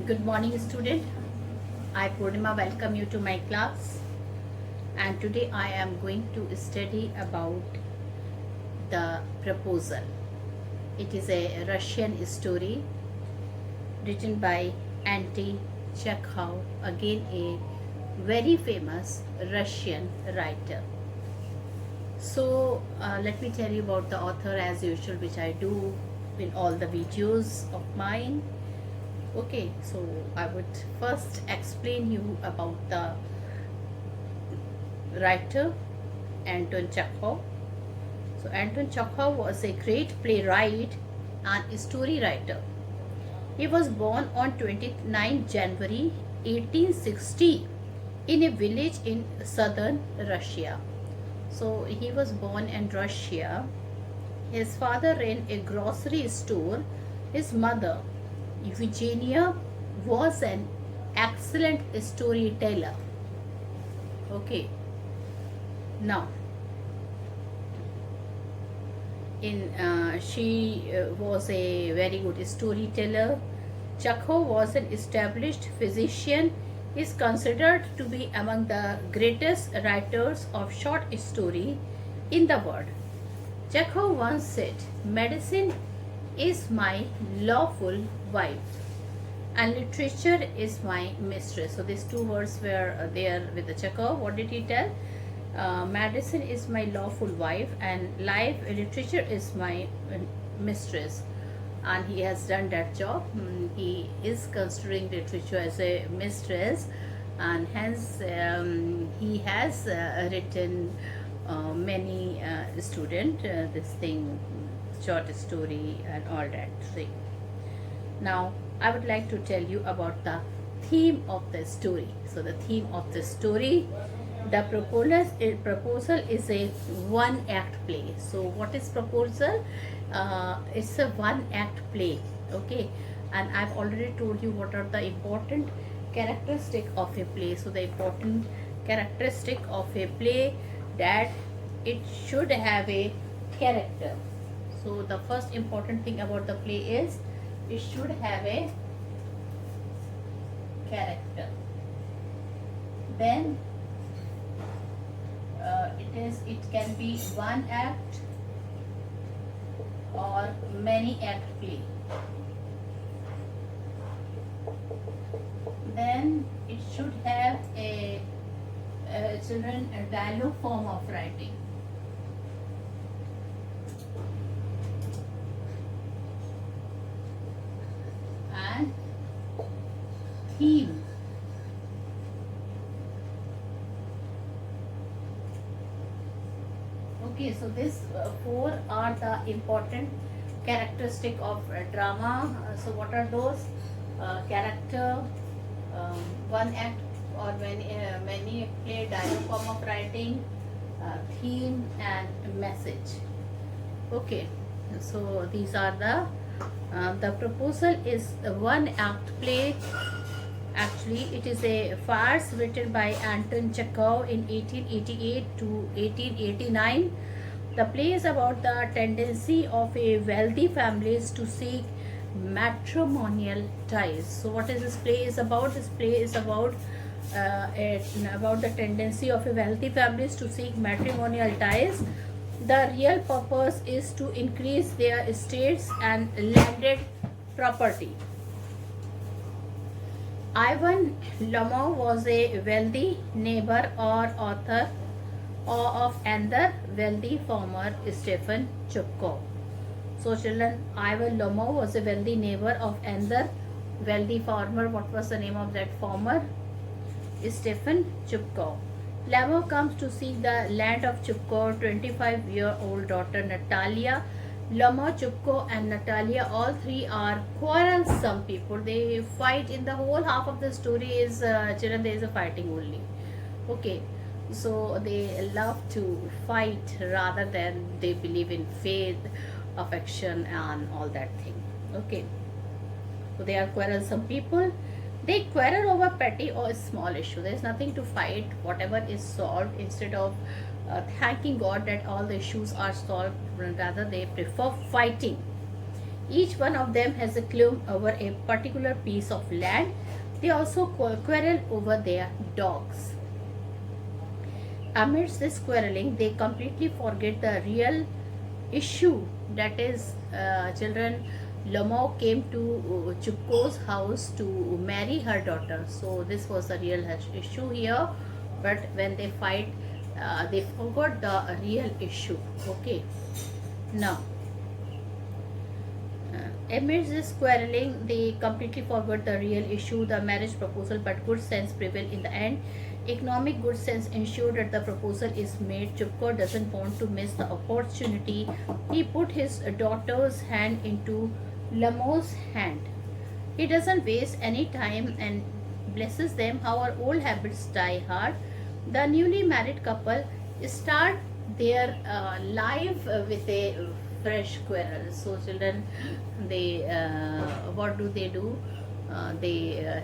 Good morning, student. I Purnima welcome you to my class, and today I am going to study about the proposal. It is a Russian story written by Anton Chekhov, again a very famous Russian writer. So let me tell you about the author as usual, which I do in all the videos of mine. Okay, so I would first explain you about the writer Anton Chekhov. So Anton Chekhov was a great playwright and story writer. He was born on 29 January 1860 in a village in southern Russia. So he was born in Russia. His father ran a grocery store. His mother, Eugenia, was an excellent storyteller. Okay, now she was a very good storyteller. Chekhov was an established physician. He is considered to be among the greatest writers of short story in the world. Chekhov once said, "Medicine is my lawful wife and literature is my mistress." So these two words were there with the Chekhov. What did he tell? Medicine is my lawful wife and literature is my mistress, and he has done that job. He is considering literature as a mistress, and hence he has written many student this thing, short story and all that thing. Now I would like to tell you about the theme of the story. So the theme of the story, the proposal is a one act play. So what is proposal? It's a one act play. Okay, and I've already told you what are the important characteristic of a play. So the important characteristic of a play, that it should have a character. So the first important thing about the play is it should have a character. Then it can be one act or many act play. Then it should have a dialogue form of writing. And theme. Okay, so these four are the important characteristic of drama. So what are those? Character, one act or many play, dialogue form of writing, theme and message. Okay, so these are the proposal is a one act play. Actually, it is a farce written by Anton Chekhov in 1888 to 1889. The play is about the tendency of a wealthy families to seek matrimonial ties. So what is this play is about? This play is about the tendency of a wealthy families to seek matrimonial ties. The real purpose is to increase their estates and landed property. Ivan Lomov was a wealthy neighbor or author of another wealthy farmer, Stefan Chupko. So children, Ivan Lomov was a wealthy neighbor of another wealthy farmer. What was the name of that farmer? Stefan Chupko. Lomov comes to seek the land of Chupko, 25-year-old daughter Natalia. Lomov, Chupko and Natalia, all three are quarrelsome people. They fight. In the whole half of the story is children, there is a fighting only. Okay, so they love to fight rather than they believe in faith, affection and all that thing. Okay, so they are quarrelsome people. They quarrel over petty or small issue. There is nothing to fight. Whatever is solved, instead of thanking God that all the issues are solved, rather they prefer fighting. Each one of them has a claim over a particular piece of land. They also quarrel over their dogs. Amidst this quarreling, they completely forget the real issue, that is, children. Lomo came to Chupko's house to marry her daughter. So this was the real issue here. But when they fight, they forgot the real issue. Okay. Now, amidst this quarreling, they completely forgot the real issue, the marriage proposal, but good sense prevailed in the end. Economic good sense ensured that the proposal is made. Chupko doesn't want to miss the opportunity. He put his daughter's hand into Lamo's hand. He doesn't waste any time and blesses them. How our old habits die hard. The newly married couple start their life with a fresh quarrel. So children, they what do?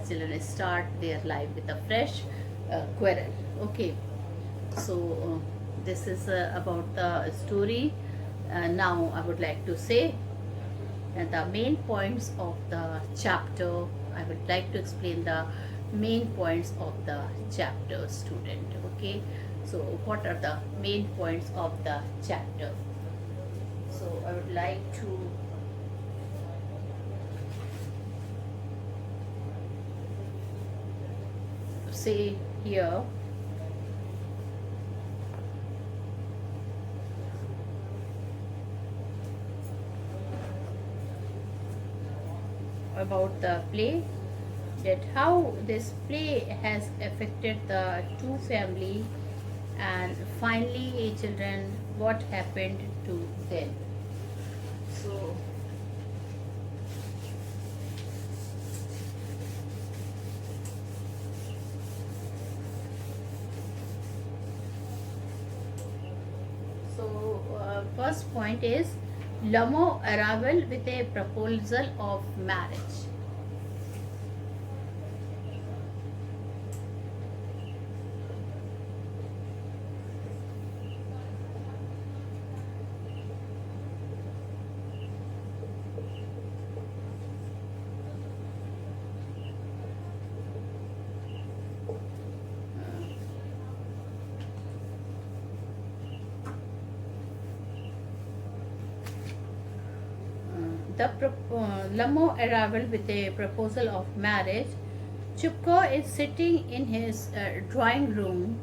Children start their life with a fresh quarrel. Okay, so this is about the story. Now I would like to say the main points of the chapter. I would like to explain the main points of the chapter, student. Okay, so what are the main points of the chapter? So I would like to say here about the play, that how this play has affected the two family, and finally children, what happened to them. So first point is Lamo arrival with a proposal of marriage. Lamo arrival with a proposal of marriage. Chupko is sitting in his drawing room.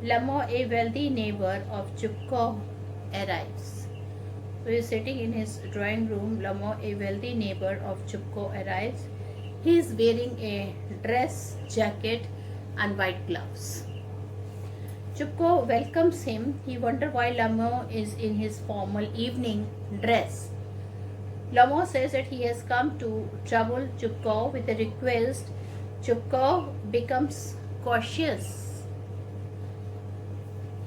Lamo, a wealthy neighbor of Chupko, arrives. So he is sitting in his drawing room. Lamo, a wealthy neighbor of Chupko, arrives. He is wearing a dress, jacket, and white gloves. Chupko welcomes him. He wonders why Lamo is in his formal evening dress. Lamo says that he has come to trouble Chupko with a request. Chupko becomes cautious.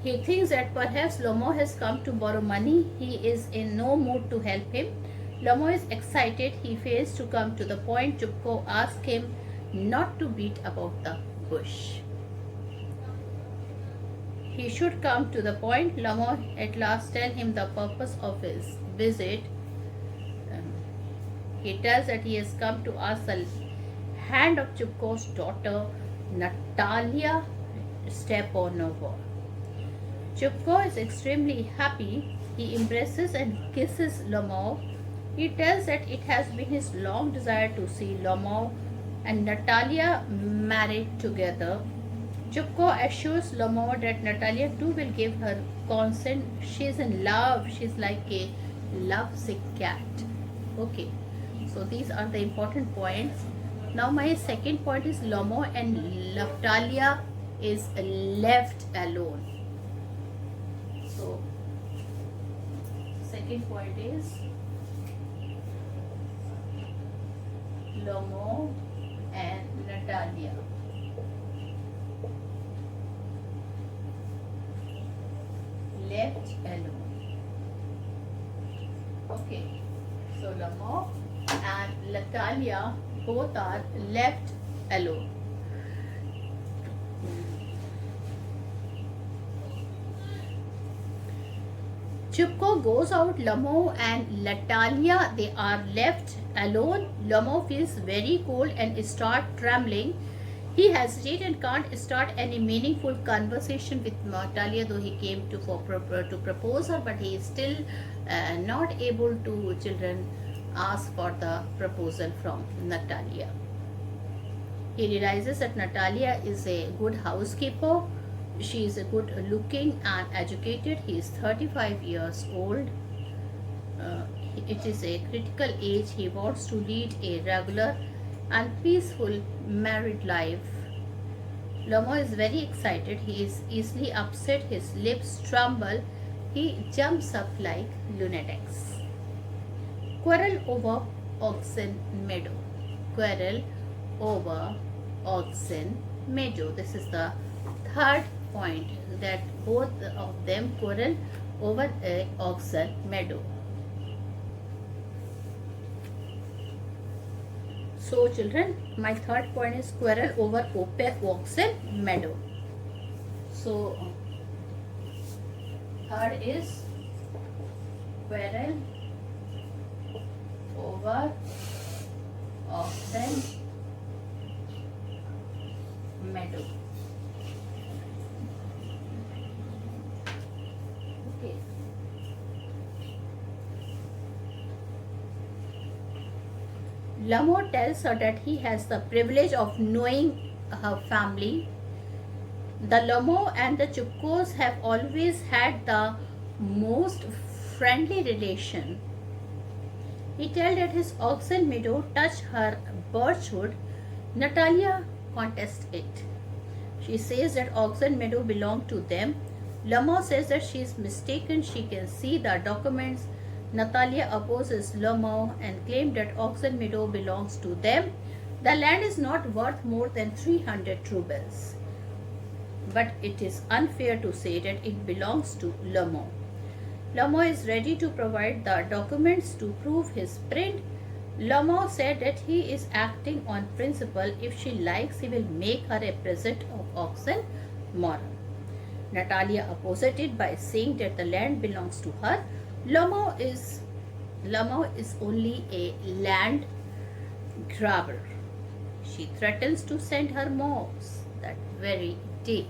He thinks that perhaps Lamo has come to borrow money. He is in no mood to help him. Lamo is excited. He fails to come to the point. Chupko asks him not to beat about the bush. He should come to the point. Lamo at last tells him the purpose of his visit. He tells that he has come to ask the hand of Chupko's daughter, Natalia Stepanova. Chupko is extremely happy. He embraces and kisses Lomov. He tells that it has been his long desire to see Lomov and Natalia married together. Chupko assures Lomov that Natalia too will give her consent. She is in love. She is like a lovesick cat. Okay. So these are the important points. Now my second point is Lomo and Natalia is left alone. So second point is Lomo and Natalia. Left alone. Okay. So Lomo and Natalia both are left alone. Chupko goes out. Lamo and Natalia, they are left alone. Lamo feels very cold and start trembling. He hesitates and can't start any meaningful conversation with Natalia, though he came to propose her, but he is still not able to children ask for the proposal from Natalia. He realizes that Natalia is a good housekeeper. She is a good looking and educated. He is 35 years old. Uh, it is a critical age. He wants to lead a regular and peaceful married life. Lamo is very excited. He is easily upset. His lips tremble. He jumps up like lunatics. Quarrel over Oxen Meadow. Quarrel over Oxen Meadow. This is the third point, that both of them quarrel over a Oxen Meadow. So children, my third point is quarrel over Oxen Meadow. So third is quarrel over Oxen Meadow. Okay. Lamo tells her that he has the privilege of knowing her family. The Lamo and the Chupkos have always had the most friendly relation. He tells that his Oxen Meadow touched her birchwood. Natalia contests it. She says that Oxen Meadow belonged to them. Lamo says that she is mistaken. She can see the documents. Natalia opposes Lamo and claims that Oxen Meadow belongs to them. The land is not worth more than 300 rubles. But it is unfair to say that it belongs to Lamo. Lamo is ready to provide the documents to prove his print. Lamo said that he is acting on principle. If she likes, he will make her a present of oxen tomorrow. Natalia opposed it by saying that the land belongs to her. Lamo is only a land grabber. She threatens to send her mobs that very day.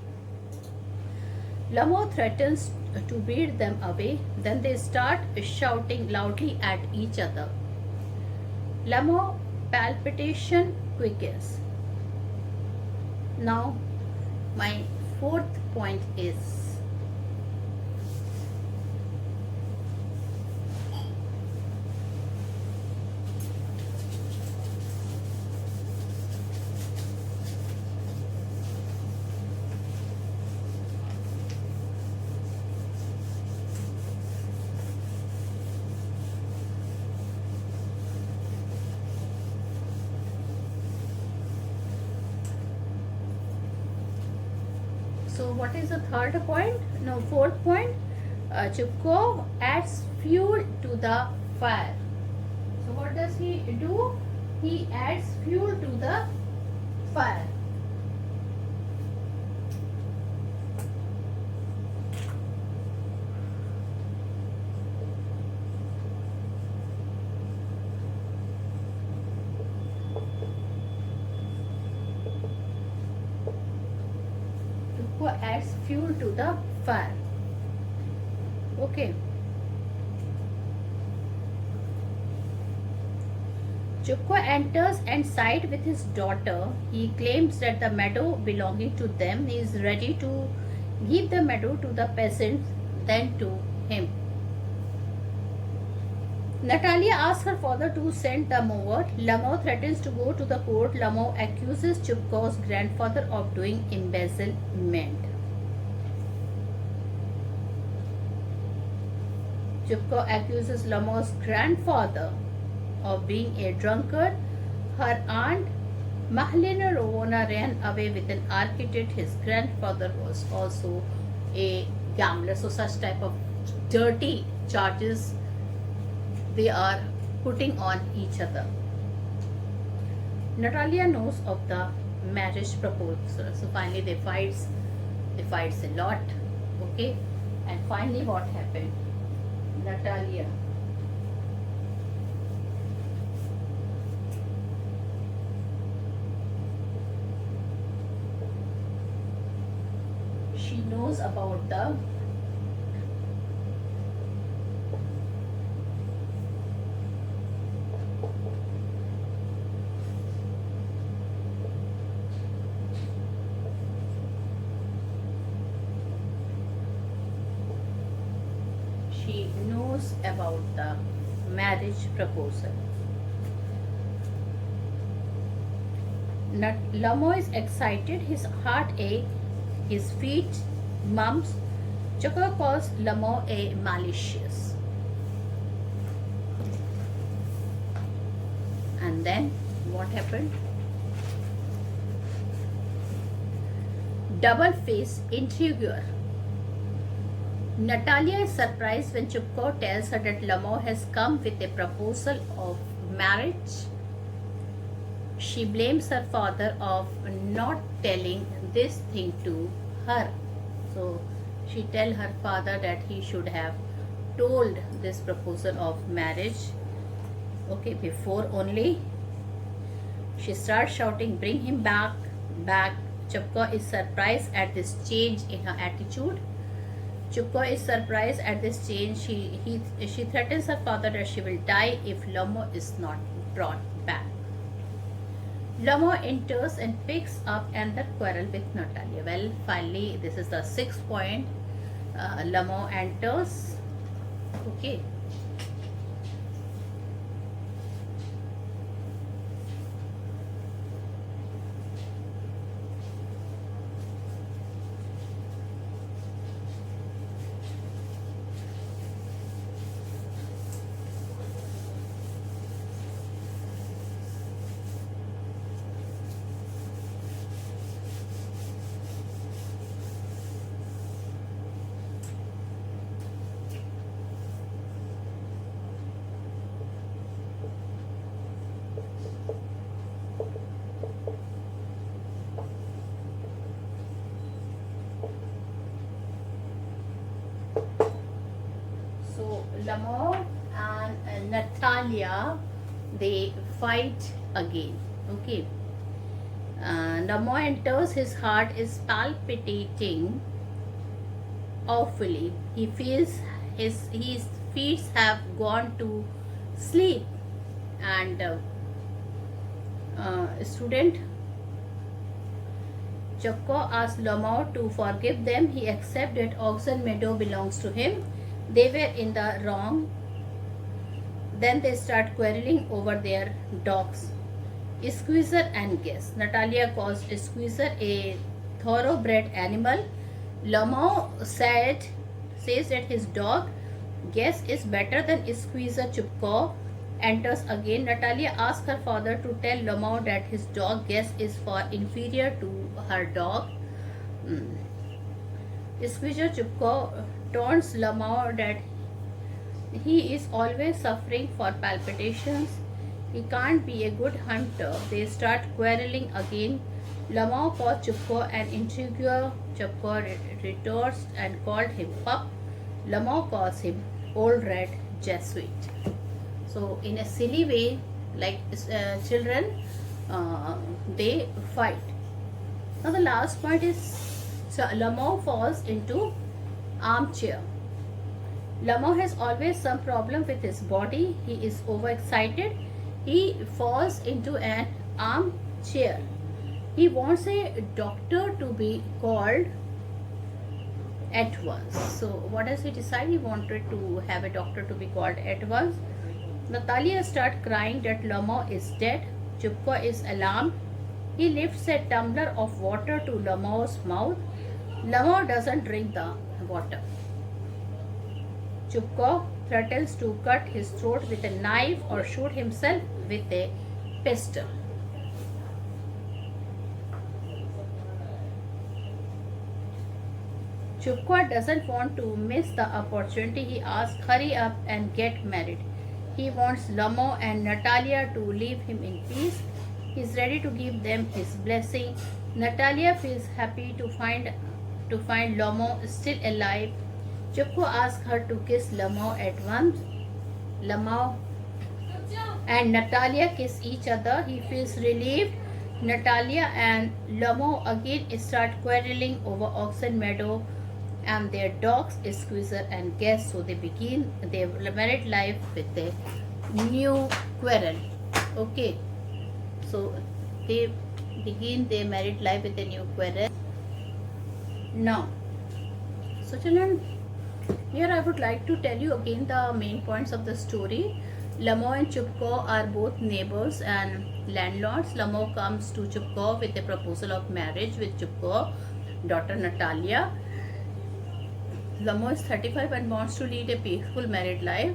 Lamo threatens to beat them away. Then they start shouting loudly at each other. Lamo palpitation quickens. Now, my fourth point is so what is the third point? No, fourth point. Chupko adds fuel to the fire. So what does he do? He adds fuel to the fire. Adds fuel to the fire. Okay. Chupko enters and sides with his daughter. He claims that the meadow belonging to them. He is ready to give the meadow to the peasants, then to him. Natalia asks her father to send the mower. Lamo threatens to go to the court. Lamo accuses Chupko's grandfather of doing embezzlement. Chupko accuses Lamo's grandfather of being a drunkard. Her aunt Mahlina Rovona ran away with an architect. His grandfather was also a gambler. So such type of dirty charges they are putting on each other. Natalia knows of the marriage proposal. So finally they fights a lot. Okay, and finally what happened? Natalia. She knows about the marriage proposal. Lamo is excited, his heart ache, his feet mumps. Choco calls Lamo a malicious. And then what happened? Double-faced intriguer. Natalia is surprised when Chupko tells her that Lamo has come with a proposal of marriage. She blames her father of not telling this thing to her. So she tells her father that he should have told this proposal of marriage, okay, before only. She starts shouting, "Bring him back, back." Chupko is surprised at this change in her attitude. Chupko is surprised at this change. She threatens her father that she will die if Lamo is not brought back. Lamo enters and picks up another quarrel with Natalia. Well, finally, this is the 6th point. Lamo enters. Okay. Lamo and Natalia, they fight again. Okay. Lamo enters, his heart is palpitating awfully. He feels his feet have gone to sleep. And student Chupko asks Lamo to forgive them. He accepts that Oxen Meadow belongs to him. They were in the wrong. Then they start quarreling over their dogs, Squeezer and Guess. Natalia calls Squeezer a thoroughbred animal. Lamo says that his dog Guess is better than Squeezer. Chupko enters again. Natalia asks her father to tell Lamo that his dog Guess is far inferior to her dog. Squeezer Chupko taunts Lamo that he is always suffering for palpitations. He can't be a good hunter. They start quarreling again. Lamo calls Chupko an intriguer. Chupko retorts and called him pup. Lamo calls him old red Jesuit. So in a silly way, like children, they fight. Now the last point is Lamo falls into armchair. Lamo has always some problem with his body. He is overexcited. He falls into an armchair. He wants a doctor to be called at once. So what does he decide? He wanted to have a doctor to be called at once. Natalia starts crying that Lamo is dead. Chupko is alarmed. He lifts a tumbler of water to Lamo's mouth. Lamo doesn't drink the water. Chupko threatens to cut his throat with a knife or shoot himself with a pistol. Chupko doesn't want to miss the opportunity. He asks, "Hurry up and get married." He wants Lamo and Natalia to leave him in peace. He's ready to give them his blessing. Natalia feels happy to find Lamo still alive. Chupko asks her to kiss Lamau at once. Lamau and Natalia kiss each other. He feels relieved. Natalia and Lamau again start quarreling over Oxen Meadow and their dogs, Squeezer and Guess. So they begin their married life with a new quarrel. Okay, so they begin their married life with a new quarrel. Now, so children, here I would like to tell you again the main points of the story. Lamau and Chupko are both neighbors and landlords. Lamau comes to Chupko with a proposal of marriage with Chupko daughter Natalia. Lamau is 35 and wants to lead a peaceful married life.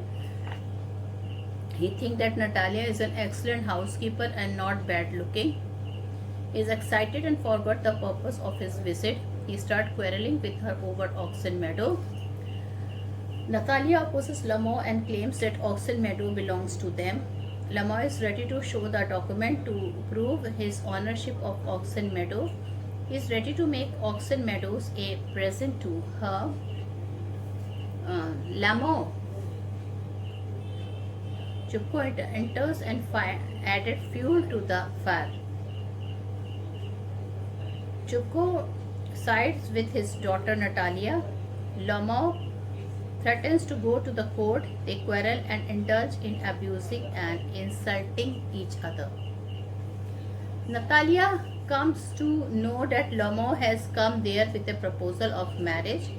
He thinks that Natalia is an excellent housekeeper and not bad looking. He is excited and forgot the purpose of his visit. He starts quarreling with her over Oxen Meadow. Natalia opposes Lamau and claims that Oxen Meadow belongs to them. Lamau is ready to show the document to prove his ownership of Oxen Meadow. He is ready to make Oxen Meadows a present to her. Lamau. Chupko enters and added fuel to the fire. Chupko sides with his daughter Natalia. Lamau threatens to go to the court. They quarrel and indulge in abusing and insulting each other. Natalia comes to know that Lamau has come there with a proposal of marriage.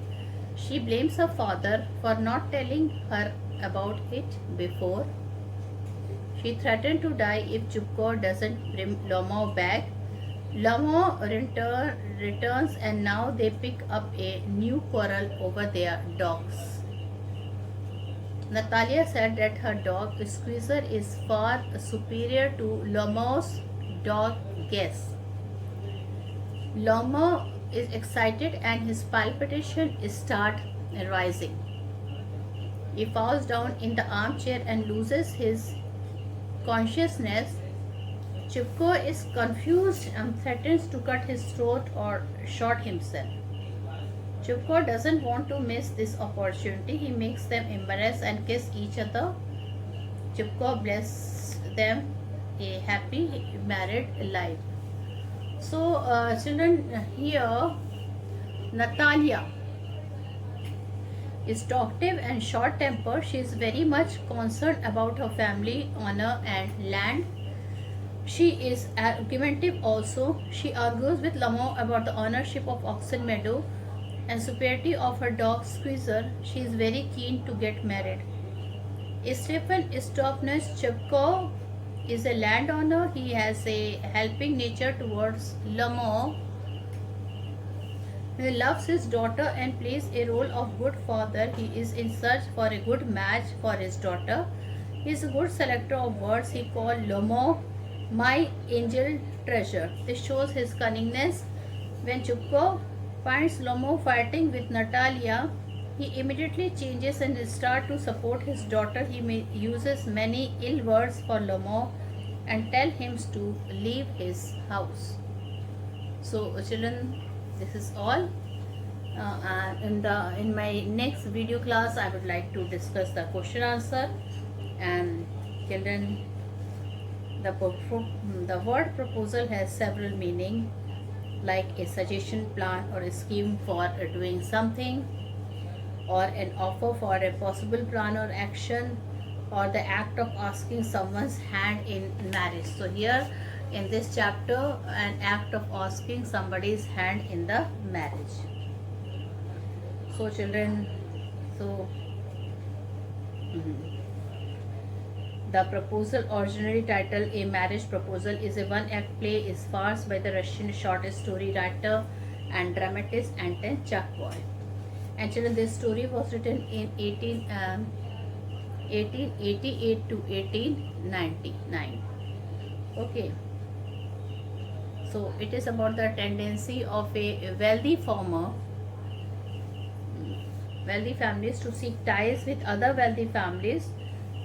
She blames her father for not telling her about it before. She threatened to die if Chupko doesn't bring Lamau back. Lamau returns and now they pick up a new quarrel over their dogs. Natalia said that her dog Squeezer is far superior to Lamau's dog Guess. Lamau is excited and his palpitation start rising. He falls down in the armchair and loses his consciousness. Chupko is confused and threatens to cut his throat or shot himself. Chupko doesn't want to miss this opportunity. He makes them embarrass and kiss each other. Chupko blesses them a happy married life. So, children, here Natalia is talkative and short-tempered. She is very much concerned about her family, honor, and land. She is argumentative also. She argues with Lamau about the ownership of Oxen Meadow and superiority of her dog Squeezer. She is very keen to get married. Stephen Stopness Chupko is a landowner. He has a helping nature towards Lamau. He loves his daughter and plays a role of good father. He is in search for a good match for his daughter. He is a good selector of words. He called Lamau my angel treasure. This shows his cunningness. When Chupko finds Lamau fighting with Natalia, he immediately changes and starts to support his daughter. He uses many ill words for Lamau and tell him to leave his house. So children, this is all. In my next video class, I would like to discuss the question answer. And children, the word proposal has several meaning, like a suggestion, plan, or a scheme for doing something, or an offer for a possible plan or action, or the act of asking someone's hand in marriage. So here in this chapter, an act of asking somebody's hand in the marriage. So children, the proposal, originally titled A Marriage Proposal, is a one-act play, is farce by the Russian short story writer and dramatist Anton Chekhov. And children, this story was written in 1888 to 1899. Okay. So it is about the tendency of a wealthy families to seek ties with other wealthy families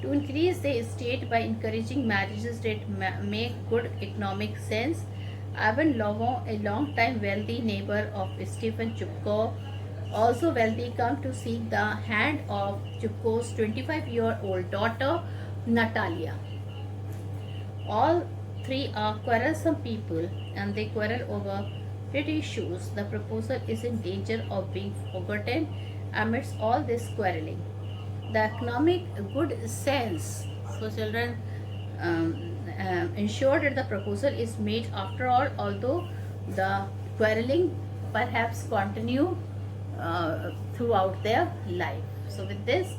to increase their estate by encouraging marriages that make good economic sense. Ivan Lamau, a long-time wealthy neighbor of Stephen Chupko, Also wealthy come to seek the hand of Chupko's 25-year-old daughter, Natalia. All three are quarrelsome people and they quarrel over petty issues. The proposal is in danger of being forgotten amidst all this quarreling. The economic good sense, so children ensure that the proposal is made after all, although the quarreling perhaps continue throughout their life. So with this,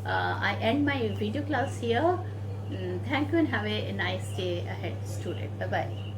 I end my video class here. Thank you and have a nice day ahead, student. Bye bye.